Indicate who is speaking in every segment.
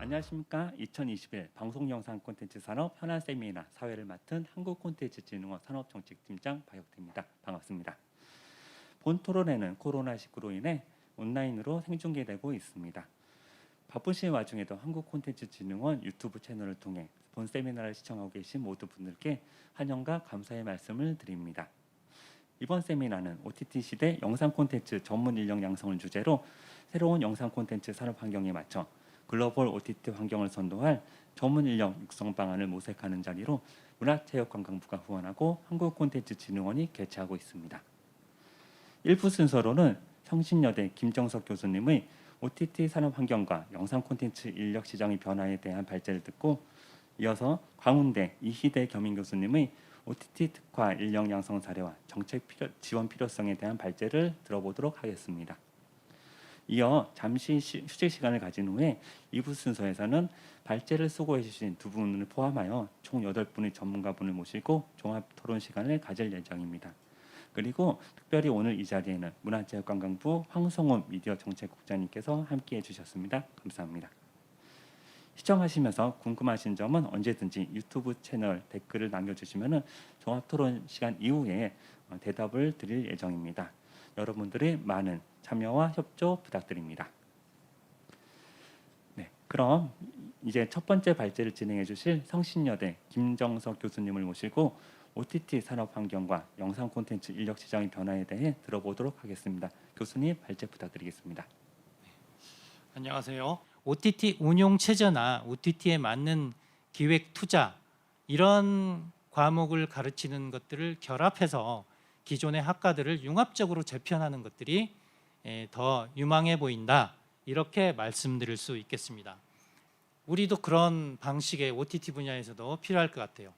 Speaker 1: 안녕하십니까. 2021 방송영상 콘텐츠 산업 현안 세미나 사회를 맡은 한국콘텐츠진흥원 산업정책팀장 박혁태입니다. 반갑습니다. 본 토론회는 코로나19로 인해 온라인으로 생중계되고 있습니다. 바쁘신 와중에도 한국콘텐츠진흥원 유튜브 채널을 통해 본 세미나를 시청하고 계신 모든 분들께 환영과 감사의 말씀을 드립니다. 이번 세미나는 OTT 시대 영상 콘텐츠 전문 인력 양성을 주제로 새로운 영상 콘텐츠 산업 환경에 맞춰 글로벌 OTT 환경을 선도할 전문 인력 육성 방안을 모색하는 자리로 문화체육관광부가 후원하고 한국콘텐츠진흥원이 개최하고 있습니다. 1부 순서로는 성신여대 김정석 교수님의 OTT 산업 환경과 영상 콘텐츠 인력 시장의 변화에 대한 발제를 듣고, 이어서 광운대 이희대 겸임 교수님의 OTT 특화 인력 양성 사례와 정책 지원 필요성에 대한 발제를 들어보도록 하겠습니다. 이어 잠시 휴식 시간을 가진 후에 2부 순서에서는 발제를 수고해 주신 두 분을 포함하여 총 8분의 전문가분을 모시고 종합 토론 시간을 가질 예정입니다. 그리고 특별히 오늘 이 자리에는 문화체육관광부 황성훈 미디어 정책국장님께서 함께해 주셨습니다. 감사합니다. 시청하시면서 궁금하신 점은 언제든지 유튜브 채널 댓글을 남겨주시면 종합 토론 시간 이후에 대답을 드릴 예정입니다. 여러분들의 많은 참여와 협조 부탁드립니다. 네, 그럼 이제 첫 번째 발제를 진행해 주실 성신여대 김정석 교수님을 모시고 OTT 산업 환경과 영상 콘텐츠 인력 시장의 변화에 대해 들어보도록 하겠습니다. 교수님 발제 부탁드리겠습니다.
Speaker 2: 안녕하세요. OTT 운용 체제나 OTT에 맞는 기획 투자 이런 과목을 가르치는 것들을 결합해서 기존의 학과들을 융합적으로 재편하는 것들이 더 유망해 보인다, 이렇게 말씀드릴 수 있겠습니다. 우리도 그런 방식의 OTT 분야에서도 필요할 것 같아요.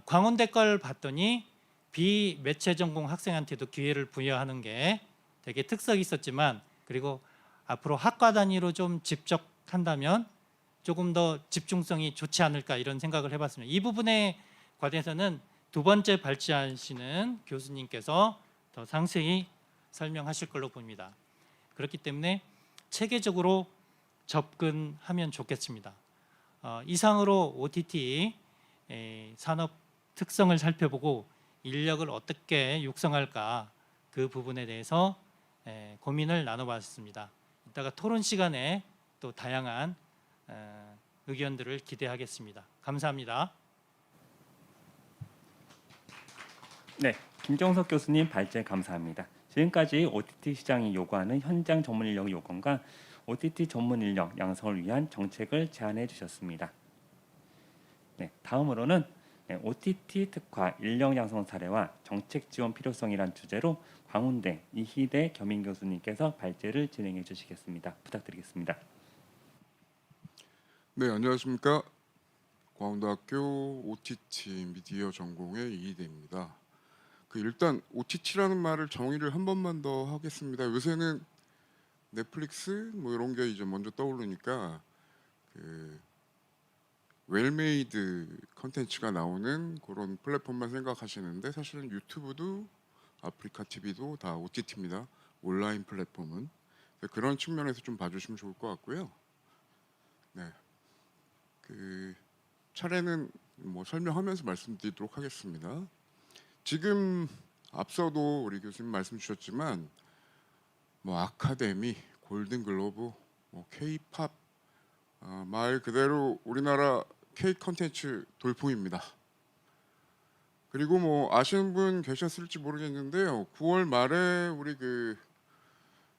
Speaker 2: 광운대 걸 봤더니 비매체 전공 학생한테도 기회를 부여하는 게 되게 특색이 있었지만, 그리고 앞으로 학과 단위로 좀 집적한다면 조금 더 집중성이 좋지 않을까, 이런 생각을 해봤습니다. 이 부분에 관해서는 두 번째 발제하시는 교수님께서 더 상세히 설명하실 걸로 봅니다. 그렇기 때문에 체계적으로 접근하면 좋겠습니다. 이상으로 OTT 산업 특성을 살펴보고 인력을 어떻게 육성할까, 그 부분에 대해서 고민을 나눠봤습니다. 이따가 토론 시간에 또 다양한 의견들을 기대하겠습니다. 감사합니다.
Speaker 1: 네, 김정석 교수님 발제 감사합니다. 지금까지 OTT 시장이 요구하는 현장 전문 인력 요건과 OTT 전문 인력 양성을 위한 정책을 제안해 주셨습니다. 네, 다음으로는 OTT 특화 인력 양성 사례와 정책 지원 필요성이란 주제로 광운대 이희대 겸임 교수님께서 발제를 진행해 주시겠습니다. 부탁드리겠습니다.
Speaker 3: 네, 안녕하십니까. 광운대학교 OTT 미디어 전공의 이희대입니다. 일단 OTT라는 말을 정의를 한 번만 더 하겠습니다. 요새는 넷플릭스 뭐 이런 게 이제 먼저 떠오르니까 웰메이드 컨텐츠가 나오는 그런 플랫폼만 생각하시는데, 사실은 유튜브도 아프리카 TV도 다 OTT입니다. 온라인 플랫폼은. 그런 측면에서 좀 봐주시면 좋을 것 같고요. 네, 차례는 뭐 설명하면서 말씀드리도록 하겠습니다. 지금 앞서도 우리 교수님 말씀 주셨지만 뭐 아카데미, 골든글로브, 뭐 K-팝, 말 그대로 우리나라 K 컨텐츠 돌풍입니다. 그리고 뭐 아시는 분 계셨을지 모르겠는데요, 9월 말에 우리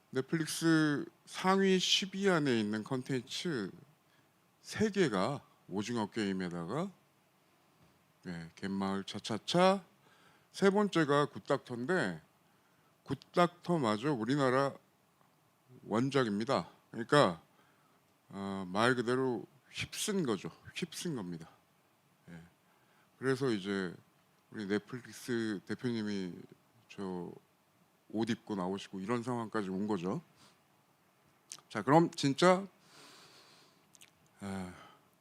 Speaker 3: 넷플릭스 상위 10위 안에 있는 컨텐츠 3개가 오징어 게임에다가 갯마을 차차차, 세 번째가 굿닥터인데 굿닥터마저 우리나라 원작입니다. 그러니까 말 그대로 휩쓴 거죠. 휩쓴 겁니다. 그래서 이제 우리 넷플릭스 대표님이 저 옷 입고 나오시고 이런 상황까지 온 거죠. 자, 그럼 진짜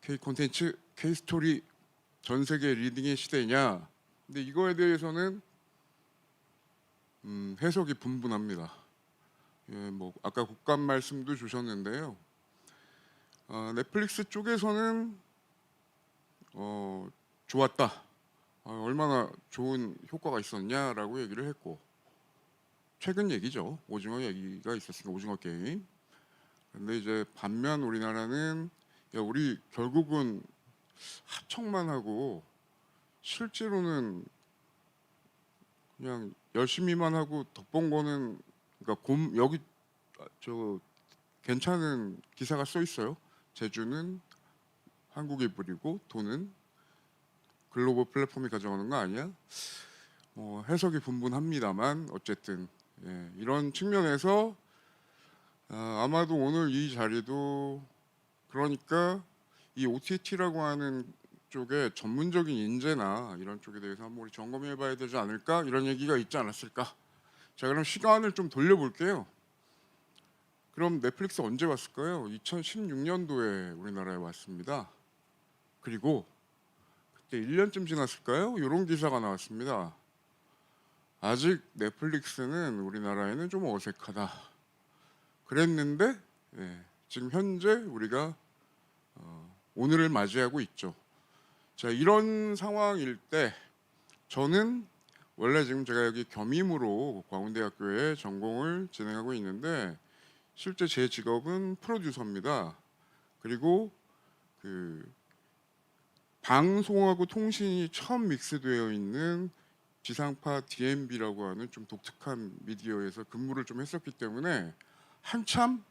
Speaker 3: K 콘텐츠, K 스토리 전 세계 리딩의 시대냐? 근데 이거에 대해서는 해석이 분분합니다. 뭐 아까 국감 말씀도 주셨는데요. 넷플릭스 쪽에서는 좋았다. 얼마나 좋은 효과가 있었냐라고 얘기를 했고, 최근 얘기죠. 오징어 얘기가 있었으니까 오징어 게임. 근데 이제 반면 우리나라는 야, 우리 결국은 합청만 하고 실제로는 그냥 열심히만 하고 덕본 거는, 그러니까 여기 저 괜찮은 기사가 써 있어요. 제주는 한국이 부리고 돈은 글로벌 플랫폼이 가져가는 거 아니야? 해석이 분분합니다만 어쨌든 이런 측면에서 아마도 오늘 이 자리도 그러니까 이 OTT라고 하는 쪽에 전문적인 인재나 이런 쪽에 대해서 한번 우리 점검해봐야 되지 않을까 이런 얘기가 있지 않았을까. 자, 그럼 시간을 좀 돌려볼게요. 그럼 넷플릭스 언제 왔을까요? 2016년도에 우리나라에 왔습니다. 그리고 그때 1년쯤 지났을까요? 이런 기사가 나왔습니다. 아직 넷플릭스는 우리나라에는 좀 어색하다. 그랬는데 지금 현재 우리가 오늘을 맞이하고 있죠. 자, 이런 상황일 때 저는 원래 지금 제가 여기 겸임으로 광운대학교에 전공을 진행하고 있는데 실제 제 직업은 프로듀서입니다. 그리고 그 방송하고 통신이 처음 믹스되어 있는 지상파 DMB라고 하는 좀 독특한 미디어에서 근무를 좀 했었기 때문에 한참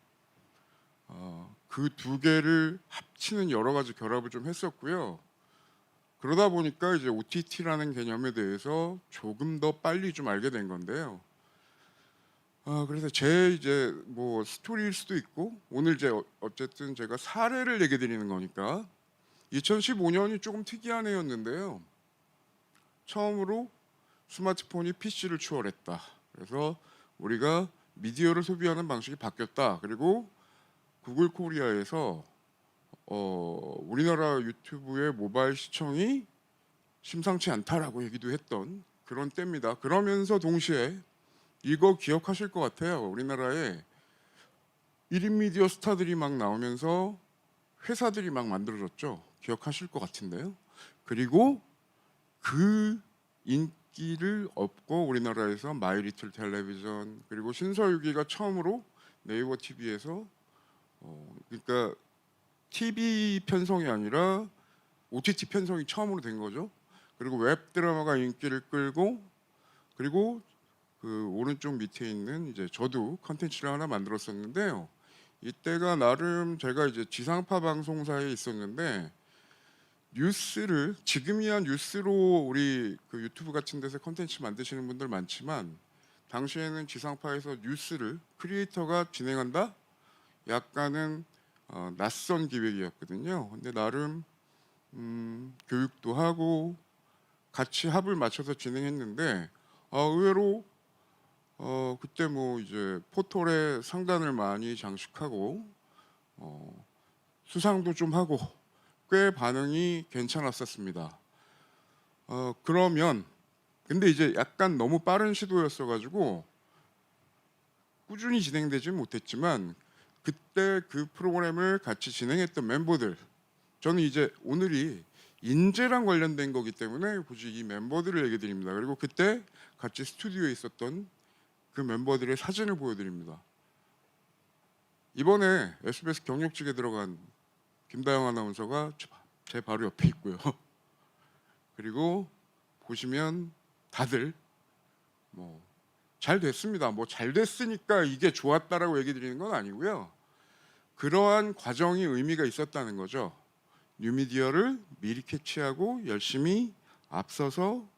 Speaker 3: 그 두 개를 합치는 여러 가지 결합을 좀 했었고요. 그러다 보니까 이제 OTT라는 개념에 대해서 조금 더 빨리 좀 알게 된 건데요. 그래서 제 이제 뭐 스토리일 수도 있고 오늘 이제 어쨌든 제가 사례를 얘기 드리는 거니까 2015년이 조금 특이한 해였는데요. 처음으로 스마트폰이 PC를 추월했다. 그래서 우리가 미디어를 소비하는 방식이 바뀌었다. 그리고 구글 코리아에서 우리나라 유튜브의 모바일 시청이 심상치 않다라고 얘기도 했던 그런 때입니다. 그러면서 동시에 이거 기억하실 것 같아요. 우리나라에 1인 미디어 스타들이 막 나오면서 회사들이 막 만들어졌죠. 기억하실 것 같은데요. 그리고 그 인기를 얻고 우리나라에서 마이리틀 텔레비전 그리고 신서유기가 처음으로 네이버 TV에서 그러니까 TV 편성이 아니라 OTT 편성이 처음으로 된 거죠. 그리고 웹 드라마가 인기를 끌고 그리고 그 오른쪽 밑에 있는 이제 저도 컨텐츠를 하나 만들었었는데요. 이때가 나름 제가 이제 지상파 방송사에 있었는데 뉴스를 지금이야 뉴스로 우리 그 유튜브 같은 데서 컨텐츠 만드시는 분들 많지만 당시에는 지상파에서 뉴스를 크리에이터가 진행한다? 약간은 낯선 기획이었거든요. 근데 나름 교육도 하고 같이 합을 맞춰서 진행했는데 의외로 그때 뭐 이제 포털에 상단을 많이 장식하고 수상도 좀 하고 꽤 반응이 괜찮았었습니다. 그러면 근데 이제 약간 너무 빠른 시도였어가지고 꾸준히 진행되지 못했지만 그때 그 프로그램을 같이 진행했던 멤버들 저는 이제 오늘이 인재랑 관련된 거기 때문에 굳이 이 멤버들을 얘기 드립니다. 그리고 그때 같이 스튜디오에 있었던 그 멤버들의 사진을 보여드립니다. 이번에 SBS 경력직에 들어간 김다영 아나운서가 제 바로 옆에 있고요. 그리고 보시면 다들 뭐 잘 됐습니다. 뭐 잘 됐으니까 이게 좋았다라고 얘기 드리는 건 아니고요. 그러한 과정이 의미가 있었다는 거죠. 뉴미디어를 미리 캐치하고 열심히 앞서서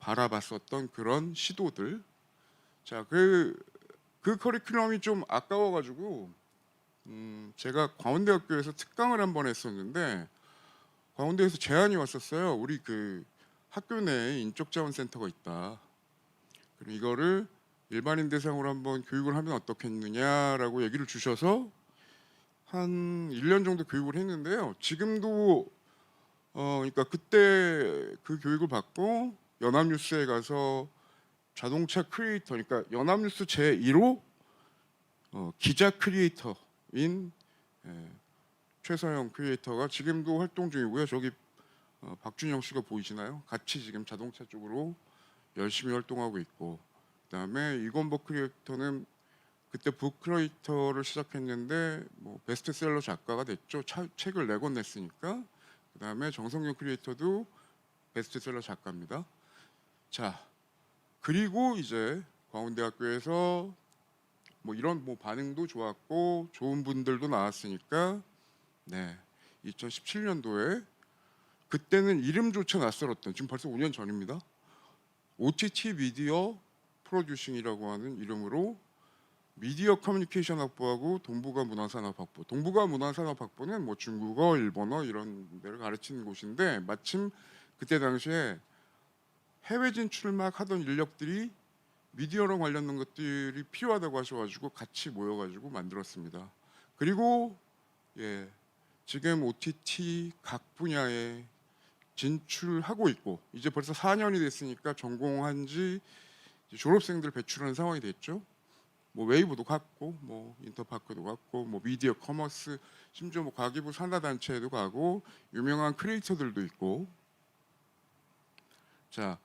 Speaker 3: 바라봤었던 그런 시도들. 자, 그 커리큘럼이 좀 아까워가지고 제가 광운대학교에서 특강을 한번 했었는데 광운대에서 제안이 왔었어요. 우리 그 학교 내에 인적자원센터가 있다. 그리고 이거를 일반인 대상으로 한번 교육을 하면 어떻겠느냐라고 얘기를 주셔서 한 1년 정도 교육을 했는데요. 지금도 그러니까 그때 그 교육을 받고 연합뉴스에 가서 자동차 크리에이터, 그러니까 연합뉴스 제1호 기자 크리에이터인 최서영 크리에이터가 지금도 활동 중이고요. 저기 박준영 씨가 보이시나요? 같이 지금 자동차 쪽으로 열심히 활동하고 있고, 그다음에 이건복 크리에이터는 그때 북크리에이터를 시작했는데 뭐 베스트셀러 작가가 됐죠. 책을 4권 냈으니까. 그다음에 정성균 크리에이터도 베스트셀러 작가입니다. 자, 그리고 이제 광운대학교에서 뭐 이런 뭐 반응도 좋았고 좋은 분들도 나왔으니까, 네, 2017년도에 그때는 이름조차 낯설었던, 지금 벌써 5년 전입니다. OTT 미디어 프로듀싱이라고 하는 이름으로 미디어 커뮤니케이션 학부하고 동북아 문화산업 학부. 동북아 문화산업 학부는 뭐 중국어, 일본어 이런 데를 가르치는 곳인데, 마침 그때 당시에 해외 진출 막 하던 인력들이 미디어랑 관련된 것들이 필요하다고 하셔가지고 같이 모여가지고 만들었습니다. 그리고 예, 지금 OTT 각 분야에 진출하고 있고, 이제 벌써 4년이 됐으니까 전공한 지 졸업생들 배출하는 상황이 됐죠. 뭐 웨이브도 갔고, 뭐 인터파크도 갔고, 뭐 미디어 커머스, 심지어 뭐 과기부 산하단체에도 가고, 유명한 크리에이터들도 있고. 자,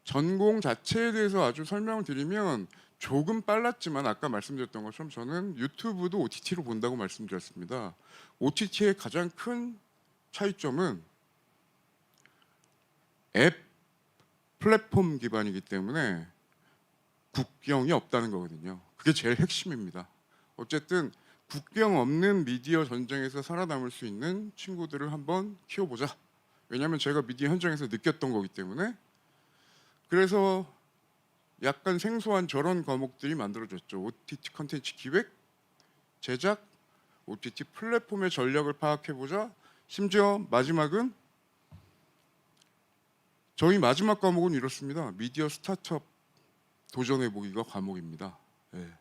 Speaker 3: 전공 자체에 대해서 아주 설명을 드리면 조금 빨랐지만, 아까 말씀드렸던 것처럼 저는 유튜브도 OTT로 본다고 말씀드렸습니다. OTT의 가장 큰 차이점은 앱 플랫폼 기반이기 때문에 국경이 없다는 거거든요. 그게 제일 핵심입니다. 어쨌든 국경 없는 미디어 전쟁에서 살아남을 수 있는 친구들을 한번 키워보자. 왜냐하면 제가 미디어 현장에서 느꼈던 거기 때문에. 그래서 약간 생소한 저런 과목들이 만들어졌죠. OTT 컨텐츠 기획, 제작, OTT 플랫폼의 전략을 파악해보자. 심지어 마지막은, 저희 마지막 과목은 이렇습니다. 미디어 스타트업 도전해보기가 과목입니다. 예.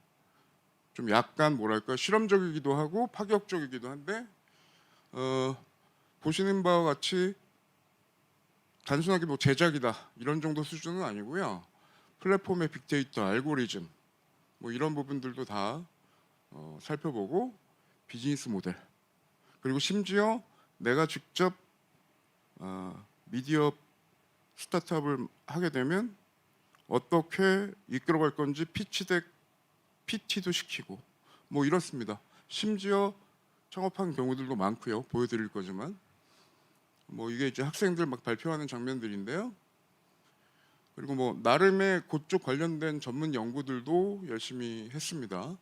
Speaker 3: 좀 약간 뭐랄까 실험적이기도 하고 파격적이기도 한데, 보시는 바와 같이 단순하게 뭐 제작이다 이런 정도 수준은 아니고요. 플랫폼의 빅데이터, 알고리즘 뭐 이런 부분들도 다 살펴보고, 비즈니스 모델, 그리고 심지어 내가 직접 미디어 스타트업을 하게 되면 어떻게 이끌어갈 건지 피치덱, PT도 시키고 뭐 이렇습니다. 심지어 창업한 경우들도 많고요. 보여드릴 거지만 뭐 이게 이제 학생들 막 발표하는 장면들인데요. 그리고 뭐 나름의 그쪽 관련된 전문 연구들도 열심히 했습니다.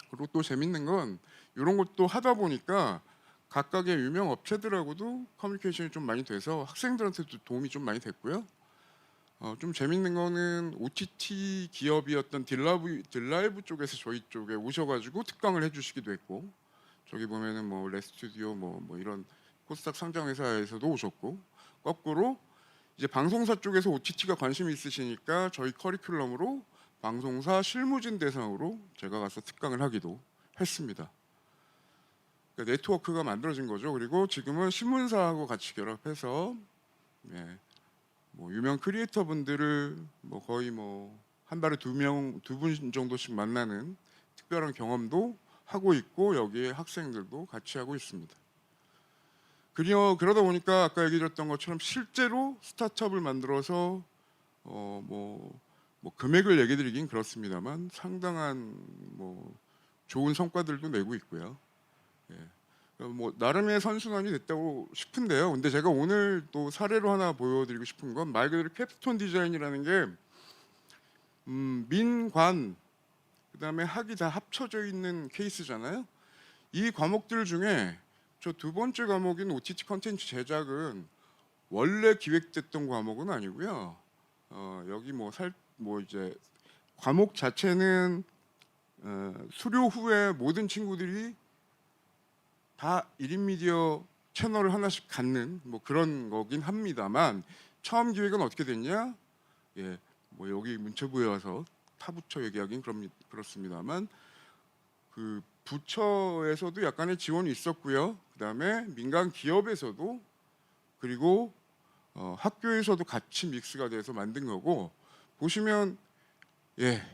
Speaker 3: 그리고 또 재밌는 건 이런 것도 하다 보니까 각각의 유명 업체들하고도 커뮤니케이션이 좀 많이 돼서 학생들한테도 도움이 좀 많이 됐고요. 좀 재밌는 거는 OTT 기업이었던 딜라이브 쪽에서 저희 쪽에 오셔가지고 특강을 해주시기도 했고, 저기 보면은 뭐 레스튜디오 뭐 이런 코스닥 상장 회사에서도 오셨고, 거꾸로 이제 방송사 쪽에서 OTT가 관심이 있으시니까 저희 커리큘럼으로 방송사 실무진 대상으로 제가 가서 특강을 하기도 했습니다. 그러니까 네트워크가 만들어진 거죠. 그리고 지금은 신문사하고 같이 결합해서 예, 뭐 유명 크리에이터 분들을 뭐 거의 뭐 한 달에 두 분 정도씩 만나는 특별한 경험도 하고 있고, 여기에 학생들도 같이 하고 있습니다. 그러다 보니까 아까 얘기 드렸던 것처럼 실제로 스타트업을 만들어서 뭐 금액을 얘기 드리긴 그렇습니다만 상당한 뭐 좋은 성과들도 내고 있고요. 예. 뭐 나름의 선순환이 됐다고 싶은데요. 근데 제가 오늘 또 사례로 하나 보여드리고 싶은 건 말 그대로 캡스톤 디자인이라는 게 민관 그다음에 학이 다 합쳐져 있는 케이스잖아요. 이 과목들 중에 저 두 번째 과목인 OTT 컨텐츠 제작은 원래 기획됐던 과목은 아니고요. 여기 뭐 이제 과목 자체는 수료 후에 모든 친구들이 다 1인 미디어 채널을 하나씩 갖는 뭐 그런 거긴 합니다만, 처음 기획은 어떻게 됐냐? 예, 뭐 여기 문체부에 와서 타부처 얘기하긴 그렇습니다만, 그 부처에서도 약간의 지원이 있었고요. 그다음에 민간 기업에서도, 그리고 학교에서도 같이 믹스가 돼서 만든 거고, 보시면 예,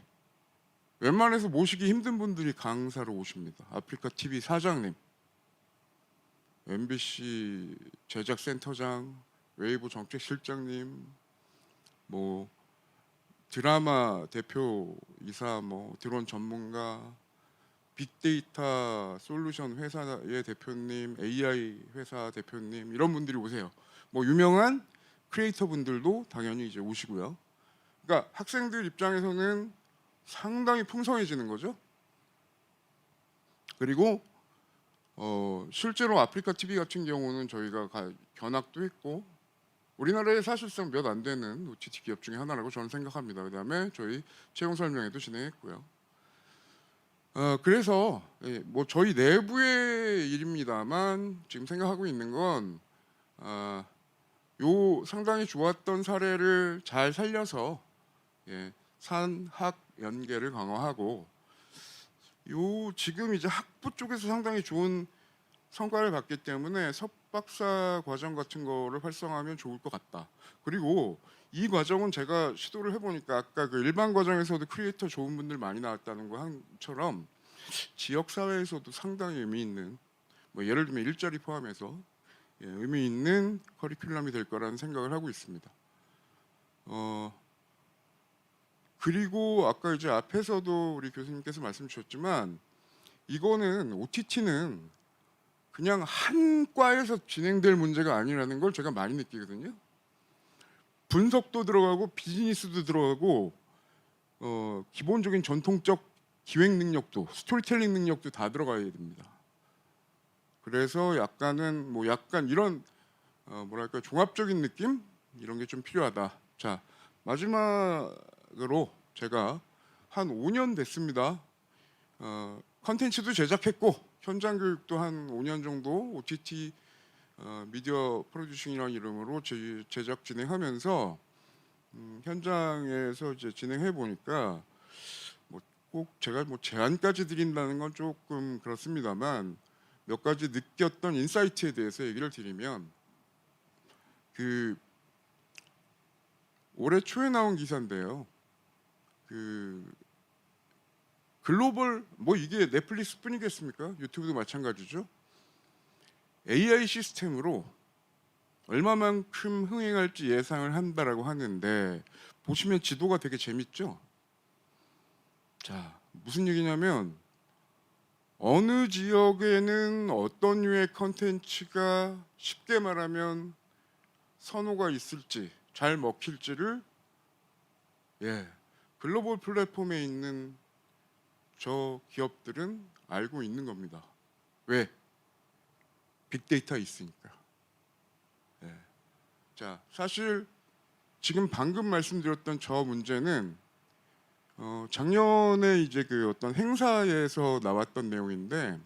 Speaker 3: 웬만해서 모시기 힘든 분들이 강사로 오십니다. 아프리카 TV 사장님, MBC 제작센터장, 웨이브 정책실장님, 뭐 드라마 대표이사, 뭐 드론 전문가, 빅데이터 솔루션 회사의 대표님, AI 회사 대표님 이런 분들이 오세요. 뭐 유명한 크리에이터 분들도 당연히 이제 오시고요. 그러니까 학생들 입장에서는 상당히 풍성해지는 거죠. 그리고 실제로 아프리카 TV 같은 경우는 저희가 견학도 했고 우리나라에 사실상 몇 안 되는 OTT 기업 중에 하나라고 저는 생각합니다. 그다음에 저희 채용 설명회도 진행했고요. 그래서 뭐 저희 내부의 일입니다만 지금 생각하고 있는 건 요 상당히 좋았던 사례를 잘 살려서 산학 연계를 강화하고 요 지금 이제 학부 쪽에서 상당히 좋은 성과를 봤기 때문에 석박사 과정 같은 거를 활성화하면 좋을 것 같다. 그리고 이 과정은 제가 시도를 해보니까 아까 그 일반 과정에서도 크리에이터 좋은 분들 많이 나왔다는 것처럼 지역 사회에서도 상당히 의미 있는 뭐 예를 들면 일자리 포함해서 의미 있는 커리큘럼이 될 거라는 생각을 하고 있습니다. 그리고 아까 이제 앞에서도 우리 교수님께서 말씀 주셨지만 이거는 OTT는 그냥 한 과에서 진행될 문제가 아니라는 걸 제가 많이 느끼거든요. 분석도 들어가고 비즈니스도 들어가고 기본적인 전통적 기획 능력도 스토리텔링 능력도 다 들어가야 됩니다. 그래서 약간은 뭐 약간 이런 뭐랄까 종합적인 느낌 이런 게 좀 필요하다. 자 마지막으로 제가 한 5년 됐습니다. 컨텐츠도 제작했고 현장 교육도 한 5년 정도 OTT 미디어 프로듀싱이라는 이름으로 제작 진행하면서 현장에서 이제 진행해 보니까 뭐 꼭 제가 뭐 제안까지 드린다는 건 조금 그렇습니다만 몇 가지 느꼈던 인사이트에 대해서 얘기를 드리면 그 올해 초에 나온 기사인데요. 그 글로벌 뭐 이게 넷플릭스뿐이겠습니까? 유튜브도 마찬가지죠. AI 시스템으로 얼마만큼 흥행할지 예상을 한다라고 하는데 보시면 지도가 되게 재밌죠. 자 무슨 얘기냐면 어느 지역에는 어떤 류의 컨텐츠가 쉽게 말하면 선호가 있을지 잘 먹힐지를 글로벌 플랫폼에 있는 저 기업들은 알고 있는 겁니다. 왜? 빅데이터 있으니까. 자, 사실 지금 방금 말씀드렸던 저 문제는 작년에 이제 그 어떤 행사에서 나왔던 내용인데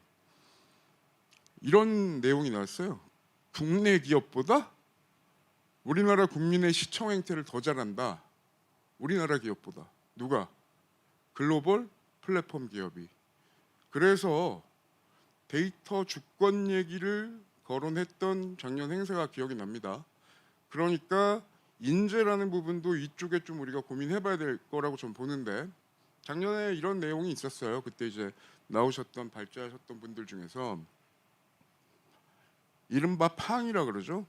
Speaker 3: 이런 내용이 나왔어요. 국내 기업보다 우리나라 국민의 시청 행태를 더 잘한다. 우리나라 기업보다. 누가? 글로벌 플랫폼 기업이. 그래서 데이터 주권 얘기를 거론했던 작년 행사가 기억이 납니다. 그러니까 인재라는 부분도 이쪽에 좀 우리가 고민해봐야 될 거라고 좀 보는데 작년에 이런 내용이 있었어요. 그때 이제 나오셨던 발제하셨던 분들 중에서 이른바 팡이라 그러죠.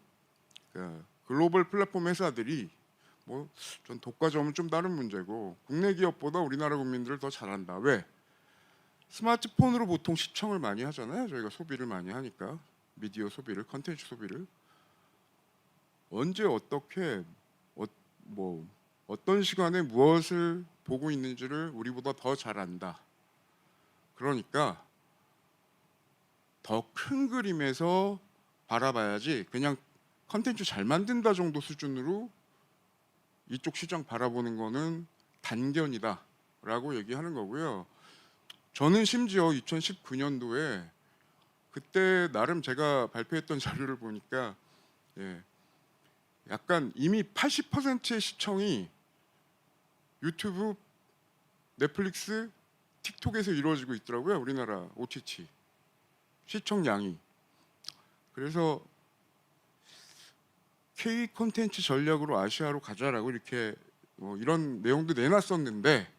Speaker 3: 그러니까 글로벌 플랫폼 회사들이 뭐 전 독과점은 좀 다른 문제고 국내 기업보다 우리나라 국민들을 더 잘한다. 왜? 스마트폰으로 보통 시청을 많이 하잖아요. 저희가 소비를 많이 하니까 미디어 소비를, 컨텐츠 소비를 언제 어떻게 뭐 어떤 시간에 무엇을 보고 있는지를 우리보다 더 잘 안다. 그러니까 더 큰 그림에서 바라봐야지 그냥 컨텐츠 잘 만든다 정도 수준으로 이쪽 시장 바라보는 거는 단견이다라고 얘기하는 거고요. 저는 심지어 2019년도에 그때 나름 제가 발표했던 자료를 보니까 약간 이미 80%의 시청이 유튜브, 넷플릭스, 틱톡에서 이루어지고 있더라고요. 우리나라 OTT 시청량이. 그래서 K 콘텐츠 전략으로 아시아로 가자라고 이렇게 이런 내용도 내놨었는데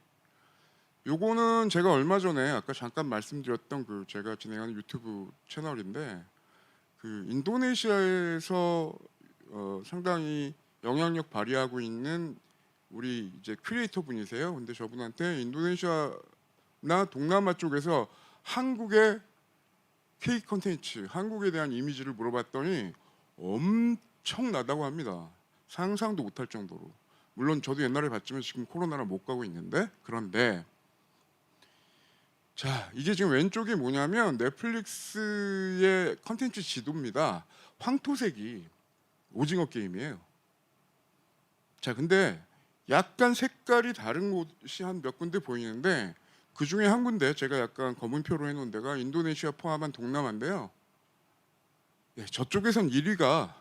Speaker 3: 요거는 제가 얼마 전에 아까 잠깐 말씀드렸던 그 제가 진행하는 유튜브 채널인데 그 인도네시아에서 상당히 영향력 발휘하고 있는 우리 이제 크리에이터 분이세요. 근데 저분한테 인도네시아나 동남아 쪽에서 한국의 K 콘텐츠, 한국에 대한 이미지를 물어봤더니 엄청나다고 합니다. 상상도 못할 정도로. 물론 저도 옛날에 봤지만 지금 코로나라 못 가고 있는데, 그런데 자, 이게 지금 왼쪽이 뭐냐면 넷플릭스의 컨텐츠 지도입니다. 황토색이 오징어 게임이에요. 자, 근데 약간 색깔이 다른 곳이 한 몇 군데 보이는데 그 중에 한 군데 제가 약간 검은표로 해놓은 데가 인도네시아 포함한 동남아인데요. 예, 저쪽에선 1위가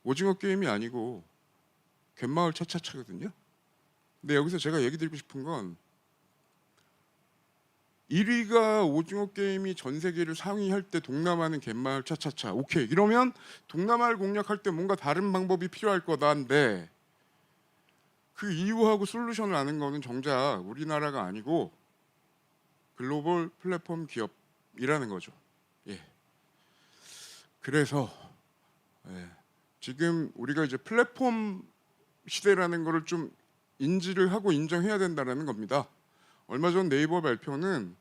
Speaker 3: 오징어 게임이 아니고 갯마을 차차차거든요. 근데 여기서 제가 얘기 드리고 싶은 건 1위가 오징어 게임이 전 세계를 상위할 때 동남아는 갯마을 차차차. 오케이. 이러면 동남아를 공략할 때 뭔가 다른 방법이 필요할 거다인데 그 이유하고 솔루션을 아는 거는 정작 우리나라가 아니고 글로벌 플랫폼 기업이라는 거죠. 예. 그래서 지금 우리가 이제 플랫폼 시대라는 거를 좀 인지를 하고 인정해야 된다는 겁니다. 얼마 전 네이버 발표는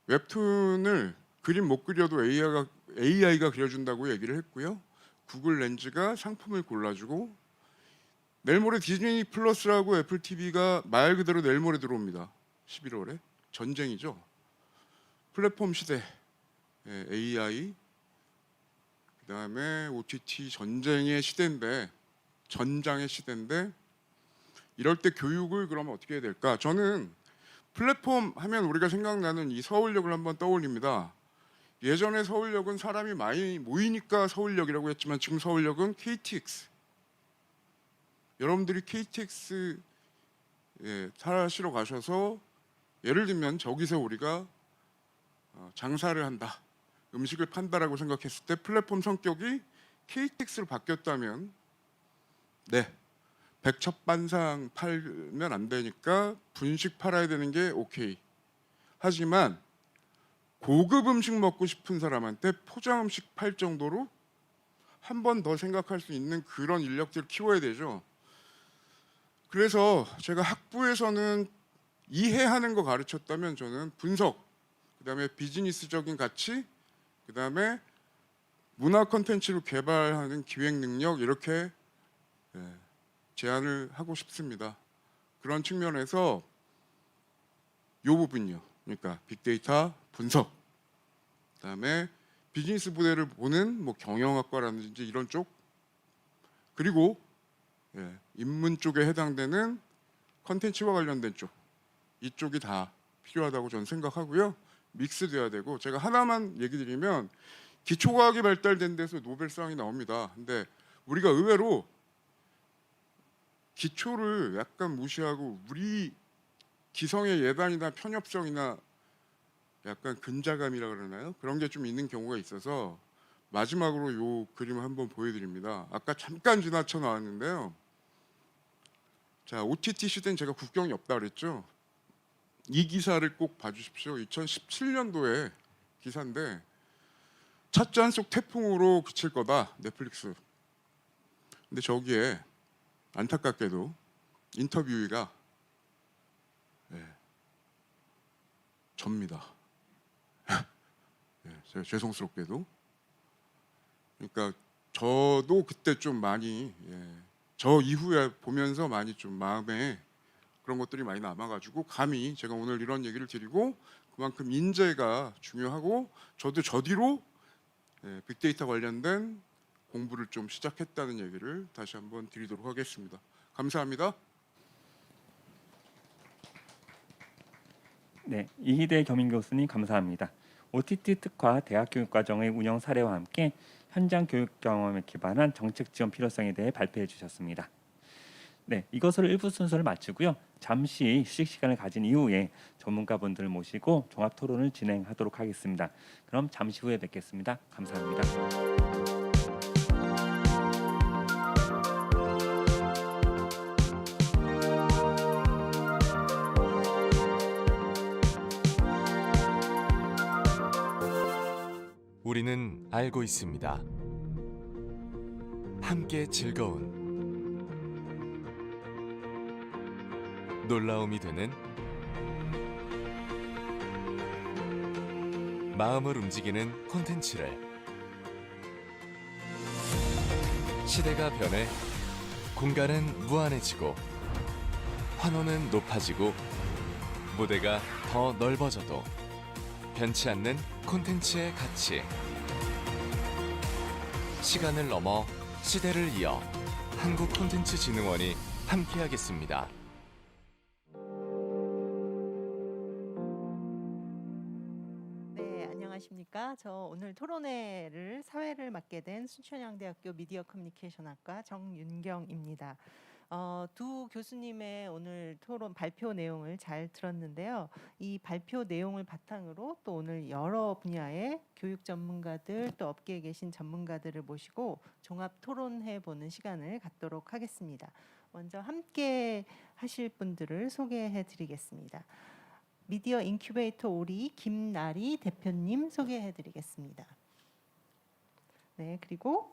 Speaker 3: 웹툰을 그림 못 그려도 AI가 그려준다고 얘기를 했고요. 구글 렌즈가 상품을 골라주고 내일 모레 디즈니 플러스라고 애플 TV가 말 그대로 내일 모레 들어옵니다. 11월에 전쟁이죠. 플랫폼 시대, AI, 그다음에 OTT 전쟁의 시대인데 전장의 시대인데 이럴 때 교육을 그러면 어떻게 해야 될까? 저는 플랫폼 하면 우리가 생각나는 이 서울역을 한번 떠올립니다. 예전에 서울역은 사람이 많이 모이니까 서울역이라고 했지만 지금 서울역은 KTX. 여러분들이 KTX 타시러 가셔서 예를 들면 저기서 우리가 장사를 한다, 음식을 판다라고 생각했을 때 플랫폼 성격이 KTX로 바뀌었다면 백첩반상 팔면 안 되니까 분식 팔아야 되는 게 오케이. 하지만 고급 음식 먹고 싶은 사람한테 포장 음식 팔 정도로 한 번 더 생각할 수 있는 그런 인력들을 키워야 되죠. 그래서 제가 학부에서는 이해하는 거 가르쳤다면 저는 분석, 그다음에 비즈니스적인 가치, 그다음에 문화 콘텐츠로 개발하는 기획 능력 이렇게 제안을 하고 싶습니다. 그런 측면에서 이 부분요. 그러니까 빅데이터 분석, 그다음에 비즈니스 부대를 보는 뭐 경영학과라든지 이런 쪽, 그리고 인문 쪽에 해당되는 컨텐츠와 관련된 쪽, 이쪽이 다 필요하다고 저는 생각하고요. 믹스돼야 되고, 제가 하나만 얘기 드리면 기초과학이 발달된 데서 노벨상이 나옵니다. 근데 우리가 의외로 기초를 약간 무시하고 우리 기성의 예단이나 편협성이나 약간 근자감이라 그러나요? 그런 게 좀 있는 경우가 있어서 마지막으로 이 그림을 한번 보여드립니다. 아까 잠깐 지나쳐 나왔는데요. 자, OTT 시대는 제가 국경이 없다 그랬죠. 이 기사를 꼭 봐주십시오. 2017년도에 기사인데 찻잔 속 태풍으로 그칠 거다, 넷플릭스. 근데 저기에 안타깝게도 인터뷰가 접니다. 제가 죄송스럽게도. 그러니까 저도 그때 좀 많이 저 이후에 보면서 많이 좀 마음에 그런 것들이 많이 남아가지고 감히 제가 오늘 이런 얘기를 드리고, 그만큼 인재가 중요하고 저도 저 뒤로 빅데이터 관련된 공부를 좀 시작했다는 얘기를 다시 한번 드리도록 하겠습니다. 감사합니다.
Speaker 1: 네, 이희대 겸임 교수님 감사합니다. OTT 특화 대학 교육 과정의 운영 사례와 함께 현장 교육 경험에 기반한 정책 지원 필요성에 대해 발표해 주셨습니다. 네, 이것으로 1부 순서를 마치고요. 잠시 휴식 시간을 가진 이후에 전문가분들을 모시고 종합 토론을 진행하도록 하겠습니다. 그럼 잠시 후에 뵙겠습니다. 감사합니다.
Speaker 4: 우리는 알고 있습니다. 함께 즐거운 놀라움이 되는 마음을 움직이는 콘텐츠를 시대가 변해 공간은 무한해지고 환호는 높아지고 무대가 더 넓어져도 변치 않는 콘텐츠의 가치. 시간을 넘어 시대를 이어 한국콘텐츠진흥원이 함께하겠습니다.
Speaker 5: 네, 안녕하십니까. 저 오늘 토론회를 사회를 맡게 된 순천향대학교 미디어 커뮤니케이션학과 정윤경입니다. 두 교수님의 오늘 토론 발표 내용을 잘 들었는데요. 이 발표 내용을 바탕으로 또 오늘 여러 분야의 교육 전문가들 또 업계에 계신 전문가들을 모시고 종합 토론해 보는 시간을 갖도록 하겠습니다. 먼저 함께 하실 분들을 소개해 드리겠습니다. 미디어 인큐베이터 오리 김나리 대표님 소개해 드리겠습니다. 네, 그리고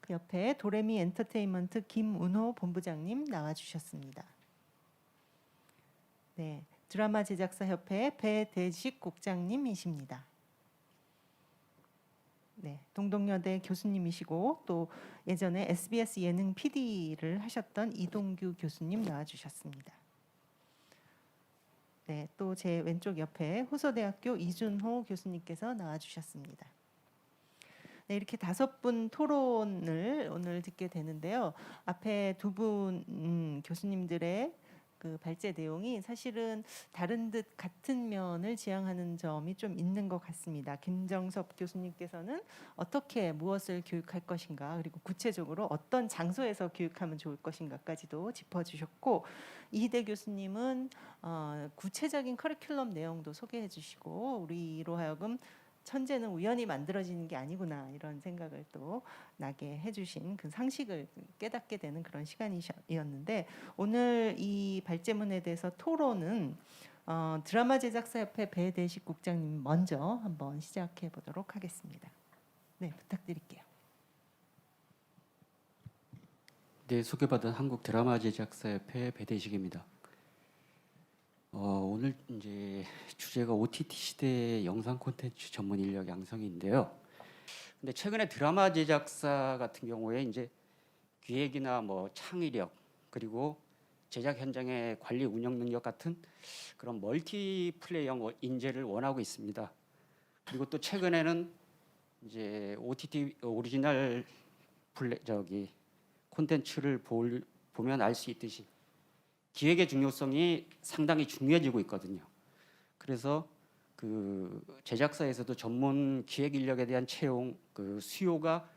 Speaker 5: 그 옆에 도레미 엔터테인먼트 김운호 본부장님 나와 주셨습니다. 네, 드라마 제작사 협회 배대식 국장님이십니다. 네, 동덕여대 교수님이시고 또 예전에 SBS 예능 PD를 하셨던 이동규 교수님 나와 주셨습니다. 네, 또 제 왼쪽 옆에 호서대학교 이준호 교수님께서 나와 주셨습니다. 네, 이렇게 5분 토론을 오늘 듣게 되는데요. 앞에 두 분 교수님들의 그 발제 내용이 사실은 다른 듯 같은 면을 지향하는 점이 좀 있는 것 같습니다. 김정섭 교수님께서는 어떻게 무엇을 교육할 것인가, 그리고 구체적으로 어떤 장소에서 교육하면 좋을 것인가까지도 짚어주셨고, 이희대 교수님은 구체적인 커리큘럼 내용도 소개해 주시고 우리로 하여금 천재는 우연히 만들어지는 게 아니구나 이런 생각을 또 나게 해주신 그 상식을 깨닫게 되는 그런 시간이었는데, 오늘 이 발제문에 대해서 토론은 드라마 제작사협회 배대식 국장님 먼저 한번 시작해 보도록 하겠습니다. 네, 부탁드릴게요.
Speaker 6: 네, 소개받은 한국 드라마 제작사협회 배대식입니다. 오늘 이제 주제가 OTT 시대의 영상 콘텐츠 전문 인력 양성인데요. 근데 최근에 드라마 제작사 같은 경우에 이제 기획이나 뭐 창의력 그리고 제작 현장의 관리 운영 능력 같은 그런 멀티플레이형 인재를 원하고 있습니다. 그리고 또 최근에는 이제 OTT 오리지널 콘텐츠를 보면 알 수 있듯이 기획의 중요성이 상당히 중요해지고 있거든요. 그래서 그 제작사에서도 전문 기획 인력에 대한 채용 그 수요가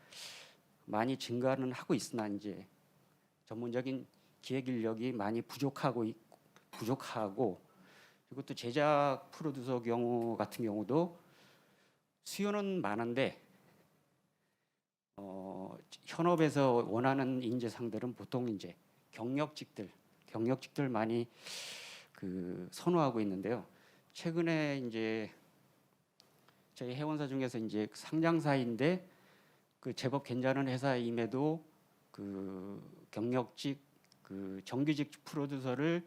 Speaker 6: 많이 증가는 하고 있으나 이제 전문적인 기획 인력이 많이 부족하고 그리고 또 제작 프로듀서 경우 같은 경우도 수요는 많은데 현업에서 원하는 인재상들은 보통 이제 경력직들 많이 그 선호하고 있는데요. 최근에 이제 저희 회원사 중에서 이제 상장사인데 그 제법 괜찮은 회사임에도 그 경력직 그 정규직 프로듀서를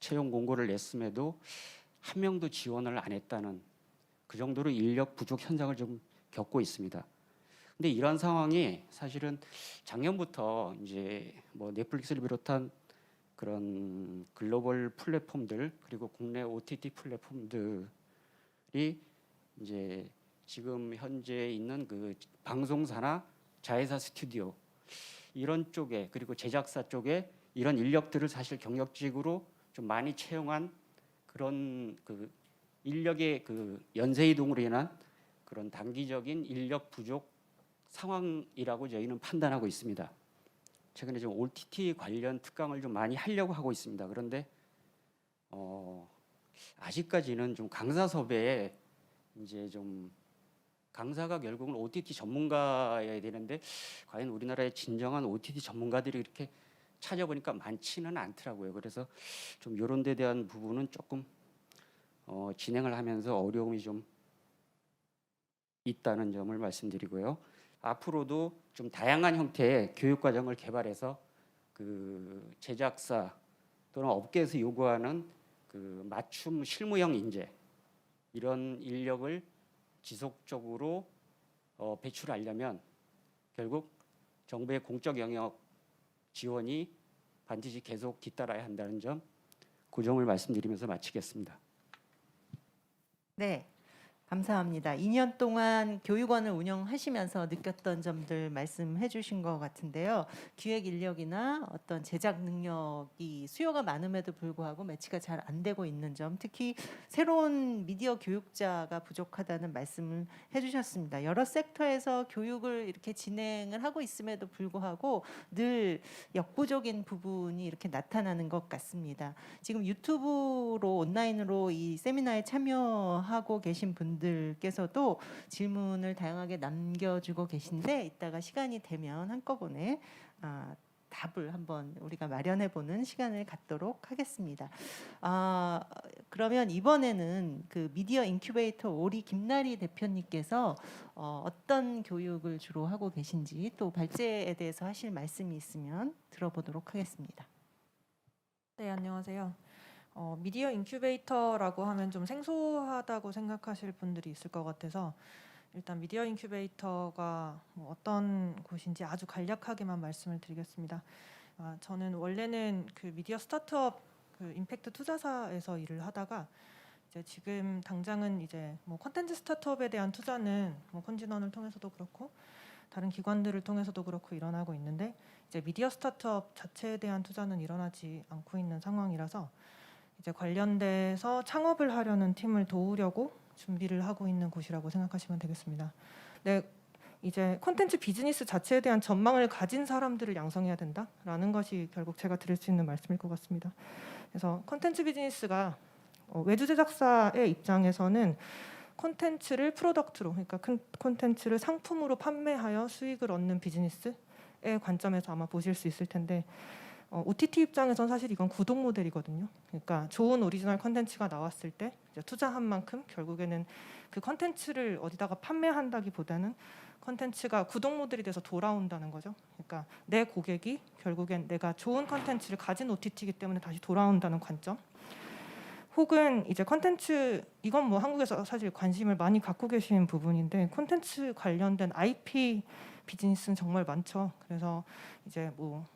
Speaker 6: 채용 공고를 냈음에도 한 명도 지원을 안 했다는 그 정도로 인력 부족 현상을 좀 겪고 있습니다. 근데 이런 상황이 사실은 작년부터 이제 뭐 넷플릭스를 비롯한 그런 글로벌 플랫폼들 그리고 국내 OTT 플랫폼들이 이제 지금 현재 있는 그 방송사나 자회사 스튜디오 이런 쪽에 그리고 제작사 쪽에 이런 인력들을 사실 경력직으로 좀 많이 채용한 그런 그 인력의 그 연쇄 이동으로 인한 그런 단기적인 인력 부족 상황이라고 저희는 판단하고 있습니다. 최근에 좀 OTT 관련 특강을 좀 많이 하려고 하고 있습니다. 그런데 아직까지는 좀 강사 섭외에 이제 좀 강사가 결국은 OTT 전문가여야 되는데 과연 우리나라의 진정한 OTT 전문가들이 이렇게 찾아보니까 많지는 않더라고요. 그래서 좀 이런 데 대한 부분은 조금 진행을 하면서 어려움이 좀 있다는 점을 말씀드리고요. 앞으로도 좀 다양한 형태의 교육 과정을 개발해서 그 제작사 또는 업계에서 요구하는 그 맞춤 실무형 인재 이런 인력을 지속적으로 배출하려면 결국 정부의 공적 영역 지원이 반드시 계속 뒤따라야 한다는 점, 그 점을 말씀드리면서 마치겠습니다.
Speaker 5: 네, 감사합니다. 2년 동안 교육원을 운영하시면서 느꼈던 점들 말씀해 주신 것 같은데요. 기획 인력이나 어떤 제작 능력이 수요가 많음에도 불구하고 매치가 잘 안 되고 있는 점, 특히 새로운 미디어 교육자가 부족하다는 말씀을 해주셨습니다. 여러 섹터에서 교육을 이렇게 진행을 하고 있음에도 불구하고 늘 역부족인 부분이 이렇게 나타나는 것 같습니다. 지금 유튜브로 온라인으로 이 세미나에 참여하고 계신 분들께서도 질문을 다양하게 남겨주고 계신데 이따가 시간이 되면 한꺼번에 답을 한번 우리가 마련해보는 시간을 갖도록 하겠습니다. 그러면 이번에는 그 미디어 인큐베이터 오리 김나리 대표님께서 어떤 교육을 주로 하고 계신지 또 발제에 대해서 하실 말씀이 있으면 들어보도록 하겠습니다.
Speaker 7: 네, 안녕하세요. 미디어 인큐베이터라고 하면 좀 생소하다고 생각하실 분들이 있을 것 같아서 일단 미디어 인큐베이터가 뭐 어떤 곳인지 아주 간략하게만 말씀을 드리겠습니다. 저는 원래는 그 미디어 스타트업 그 임팩트 투자사에서 일을 하다가 이제 지금 당장은 이제 뭐 콘텐츠 스타트업에 대한 투자는 뭐 컨진원을 통해서도 그렇고 다른 기관들을 통해서도 그렇고 일어나고 있는데 이제 미디어 스타트업 자체에 대한 투자는 일어나지 않고 있는 상황이라서 이제 관련돼서 창업을 하려는 팀을 도우려고 준비를 하고 있는 곳이라고 생각하시면 되겠습니다. 네, 이제 콘텐츠 비즈니스 자체에 대한 전망을 가진 사람들을 양성해야 된다라는 것이 결국 제가 드릴 수 있는 말씀일 것 같습니다. 그래서 콘텐츠 비즈니스가 외주 제작사의 입장에서는 콘텐츠를 프로덕트로, 그러니까 콘텐츠를 상품으로 판매하여 수익을 얻는 비즈니스의 관점에서 아마 보실 수 있을 텐데 OTT 입장에선 사실 이건 구독 모델이거든요. 그러니까 좋은 오리지널 콘텐츠가 나왔을 때 이제 투자한 만큼 결국에는 그 콘텐츠를 어디다가 판매한다기보다는 콘텐츠가 구독 모델이 돼서 돌아온다는 거죠. 그러니까 내 고객이 결국엔 내가 좋은 콘텐츠를 가진 OTT이기 때문에 다시 돌아온다는 관점. 혹은 이제 콘텐츠, 이건 뭐 한국에서 사실 관심을 많이 갖고 계신 부분인데 콘텐츠 관련된 IP 비즈니스는 정말 많죠. 그래서 이제 뭐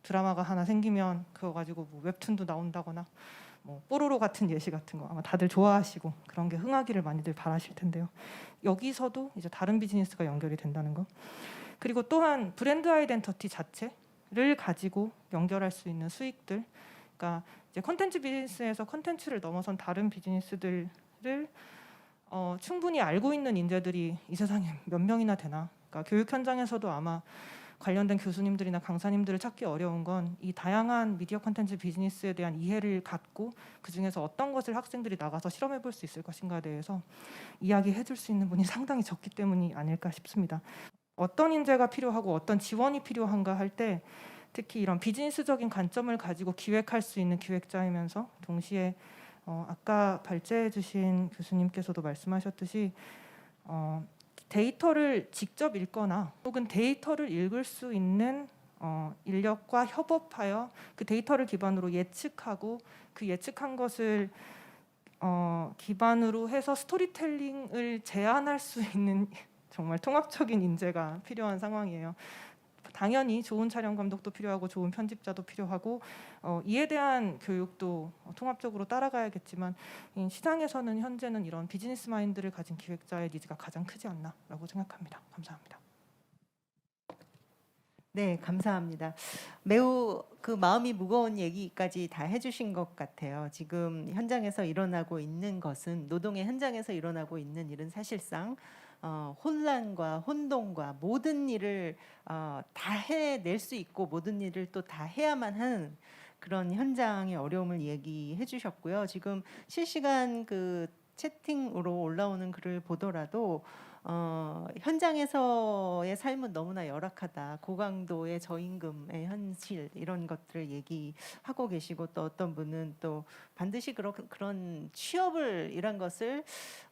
Speaker 7: 드라마가 하나 생기면 그거 가지고 뭐 웹툰도 나온다거나 뭐 뽀로로 같은 예시 같은 거 아마 다들 좋아하시고 그런 게 흥하기를 많이들 바라실 텐데요. 여기서도 이제 다른 비즈니스가 연결이 된다는 거. 그리고 또한 브랜드 아이덴티티 자체를 가지고 연결할 수 있는 수익들. 그러니까 이제 콘텐츠 비즈니스에서 콘텐츠를 넘어선 다른 비즈니스들을 충분히 알고 있는 인재들이 이 세상에 몇 명이나 되나. 그러니까 교육 현장에서도 아마 관련된 교수님들이나 강사님들을 찾기 어려운 건 이 다양한 미디어 콘텐츠 비즈니스에 대한 이해를 갖고 그중에서 어떤 것을 학생들이 나가서 실험해 볼 수 있을 것인가에 대해서 이야기해 줄 수 있는 분이 상당히 적기 때문이 아닐까 싶습니다. 어떤 인재가 필요하고 어떤 지원이 필요한가 할 때 특히 이런 비즈니스적인 관점을 가지고 기획할 수 있는 기획자이면서 동시에 아까 발제해 주신 교수님께서도 말씀하셨듯이 데이터를 직접 읽거나 혹은 데이터를 읽을 수 있는 인력과 협업하여 그 데이터를 기반으로 예측하고 그 예측한 것을 기반으로 해서 스토리텔링을 제안할 수 있는 정말 통합적인 인재가 필요한 상황이에요. 당연히 좋은 촬영 감독도 필요하고 좋은 편집자도 필요하고 이에 대한 교육도 통합적으로 따라가야겠지만 시장에서는 현재는 이런 비즈니스 마인드를 가진 기획자의 니즈가 가장 크지 않나라고 생각합니다. 감사합니다.
Speaker 5: 네, 감사합니다. 매우 그 마음이 무거운 얘기까지 다 해주신 것 같아요. 지금 현장에서 일어나고 있는 것은 노동의 현장에서 일어나고 있는 일은 사실상 혼란과 혼동과 모든 일을 다 해낼 수 있고 모든 일을 또 다 해야만 하는 그런 현장의 어려움을 얘기해 주셨고요. 지금 실시간 그 채팅으로 올라오는 글을 보더라도 현장에서의 삶은 너무나 열악하다. 고강도의 저임금의 현실 이런 것들을 얘기하고 계시고, 또 어떤 분은 또 반드시 그런 취업을 이란 것을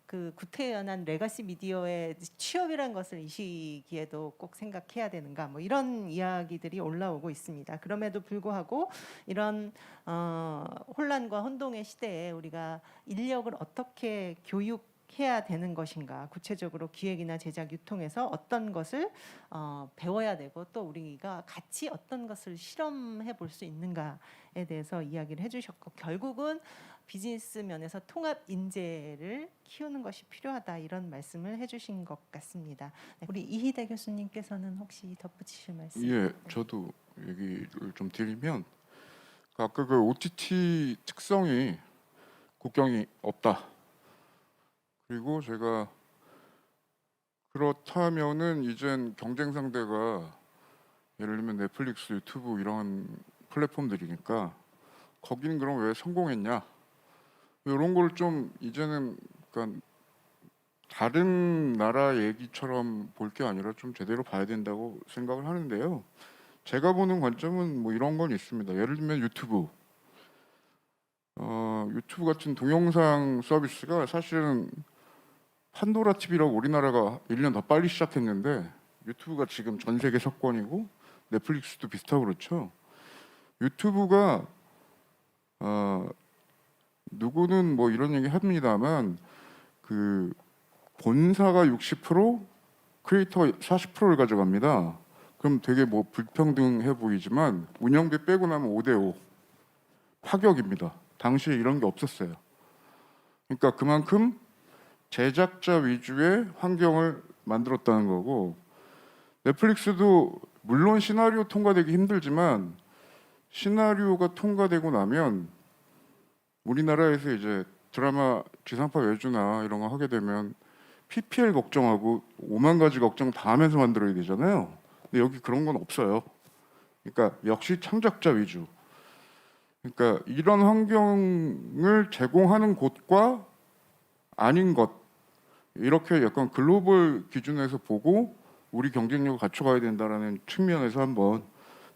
Speaker 5: 그 구태연한 레가시 미디어의 취업이란 것을 이 시기에도 꼭 생각해야 되는가, 뭐 이런 이야기들이 올라오고 있습니다. 그럼에도 불구하고 이런 혼란과 혼동의 시대에 우리가 인력을 어떻게 교육해야 되는 것인가, 구체적으로 기획이나 제작, 유통에서 어떤 것을 배워야 되고, 또 우리가 같이 어떤 것을 실험해 볼 수 있는가에 대해서 이야기를 해주셨고, 결국은 비즈니스 면에서 통합 인재를 키우는 것이 필요하다, 이런 말씀을 해주신 것 같습니다. 네, 우리 이희대 교수님께서는 혹시 덧붙이실 말씀?
Speaker 3: 예, 저도 얘기를 좀 드리면 아까 그 OTT 특성이 국경이 없다. 그리고 제가 그렇다면은 이젠 경쟁 상대가 예를 들면 넷플릭스, 유튜브 이런 플랫폼들이니까 거기는 그럼 왜 성공했냐? 이런 걸 좀 이제는 그러니까 다른 나라 얘기처럼 볼 게 아니라 좀 제대로 봐야 된다고 생각을 하는데요. 제가 보는 관점은 뭐 이런 건 있습니다. 예를 들면 유튜브. 유튜브 같은 동영상 서비스가 사실은 판도라 TV라고 우리나라가 1년 더 빨리 시작했는데, 유튜브가 지금 전 세계 석권이고 넷플릭스도 비슷하고 그렇죠. 유튜브가 누구는 뭐 이런 얘기 합니다만 그 본사가 60%, 크리에이터가 40%를 가져갑니다. 그럼 되게 뭐 불평등해 보이지만 운영비 빼고 나면 5대5 파격입니다. 당시에 이런 게 없었어요. 그러니까 그만큼 제작자 위주의 환경을 만들었다는 거고, 넷플릭스도 물론 시나리오 통과되기 힘들지만 시나리오가 통과되고 나면 우리나라에서 이제 드라마 지상파 외주나 이런 거 하게 되면 PPL 걱정하고 5만 가지 걱정 다 하면서 만들어야 되잖아요. 근데 여기 그런 건 없어요. 그러니까 역시 창작자 위주. 그러니까 이런 환경을 제공하는 곳과 아닌 것, 이렇게 약간 글로벌 기준에서 보고 우리 경쟁력을 갖춰가야 된다라는 측면에서 한번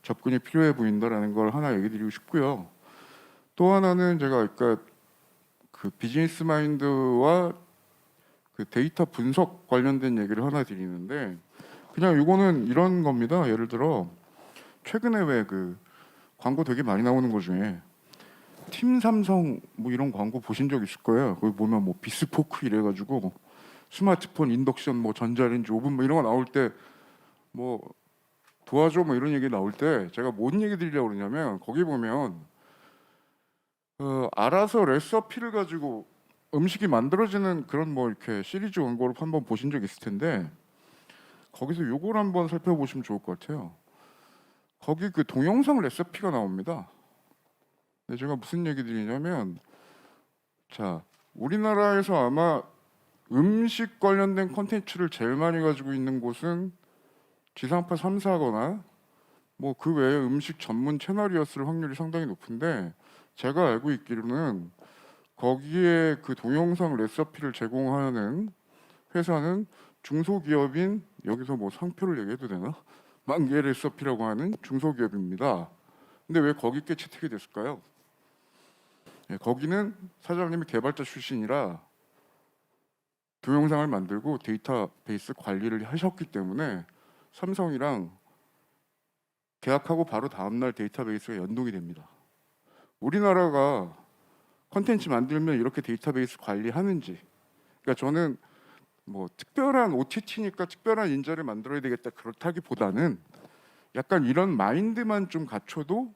Speaker 3: 접근이 필요해 보인다라는 걸 하나 얘기 드리고 싶고요. 또 하나는 제가 아까 그 비즈니스 마인드와 그 데이터 분석 관련된 얘기를 하나 드리는데, 그냥 이거는 이런 겁니다. 예를 들어 최근에 왜 그 광고 되게 많이 나오는 것 중에 팀 삼성 뭐 이런 광고 보신 적 있을 거예요. 거기 보면 뭐 비스포크 이래가지고 스마트폰 인덕션 뭐 전자레인지 오븐 뭐 이런 거 나올 때 뭐 도와줘 뭐 이런 얘기 나올 때 제가 뭔 얘기 드리려고 그러냐면, 거기 보면 알아서 레시피를 가지고 음식이 만들어지는 그런 뭐 이렇게 시리즈 광고를 한번 보신 적 있을 텐데, 거기서 요걸 한번 살펴보시면 좋을 것 같아요. 거기 그 동영상 레시피가 나옵니다. 근데 제가 무슨 얘기 드리냐면, 자, 우리나라에서 아마 음식 관련된 콘텐츠를 제일 많이 가지고 있는 곳은 지상파 3사거나 뭐 그 외에 음식 전문 채널이었을 확률이 상당히 높은데, 제가 알고 있기로는 거기에 그 동영상 레시피를 제공하는 회사는 중소기업인, 여기서 뭐 상표를 얘기해도 되나? 만개 레시피라고 하는 중소기업입니다. 근데 왜 거기께 채택이 됐을까요? 예, 거기는 사장님이 개발자 출신이라 동영상을 만들고 데이터베이스 관리를 하셨기 때문에 삼성이랑 계약하고 바로 다음날 데이터베이스가 연동이 됩니다. 우리나라가 컨텐츠 만들면 이렇게 데이터베이스 관리하는지, 그러니까 저는 뭐 특별한 OTT니까 특별한 인재를 만들어야 되겠다 그렇다기보다는 약간 이런 마인드만 좀 갖춰도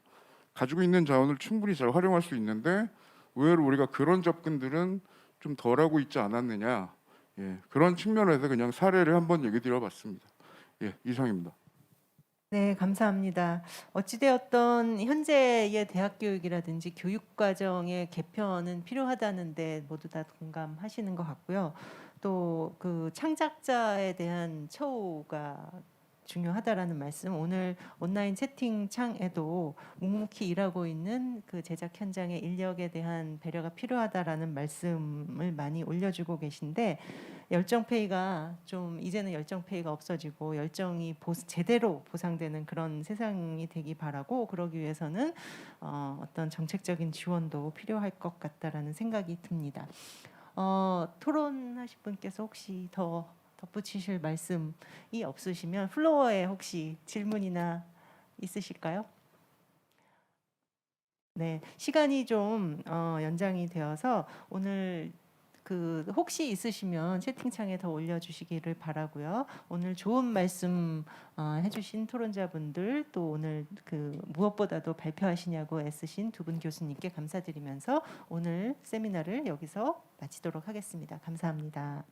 Speaker 3: 가지고 있는 자원을 충분히 잘 활용할 수 있는데, 의외로 우리가 그런 접근들은 좀 덜하고 있지 않았느냐, 예, 그런 측면에서 그냥 사례를 한번 얘기 드려봤습니다. 예, 이상입니다.
Speaker 5: 네, 감사합니다. 어찌되었던 현재의 대학 교육이라든지 교육 과정의 개편은 필요하다는데 모두 다 공감하시는 것 같고요. 또 그 창작자에 대한 처우가 중요하다라는 말씀, 오늘 온라인 채팅창에도 묵묵히 일하고 있는 그 제작 현장의 인력에 대한 배려가 필요하다라는 말씀을 많이 올려주고 계신데, 열정페이가 좀 이제는 열정페이가 없어지고 열정이 제대로 보상되는 그런 세상이 되기 바라고, 그러기 위해서는 어떤 정책적인 지원도 필요할 것 같다라는 생각이 듭니다. 토론하실 분께서 혹시 더 덧붙이실 말씀이 없으시면 플로어에 혹시 질문이나 있으실까요? 네, 시간이 좀 연장이 되어서 오늘 혹시 있으시면 채팅창에 더 올려주시기를 바라고요. 오늘 좋은 말씀 해주신 토론자분들, 또 오늘 무엇보다도 발표하시냐고 애쓰신 두 분 교수님께 감사드리면서 오늘 세미나를 여기서 마치도록 하겠습니다. 감사합니다.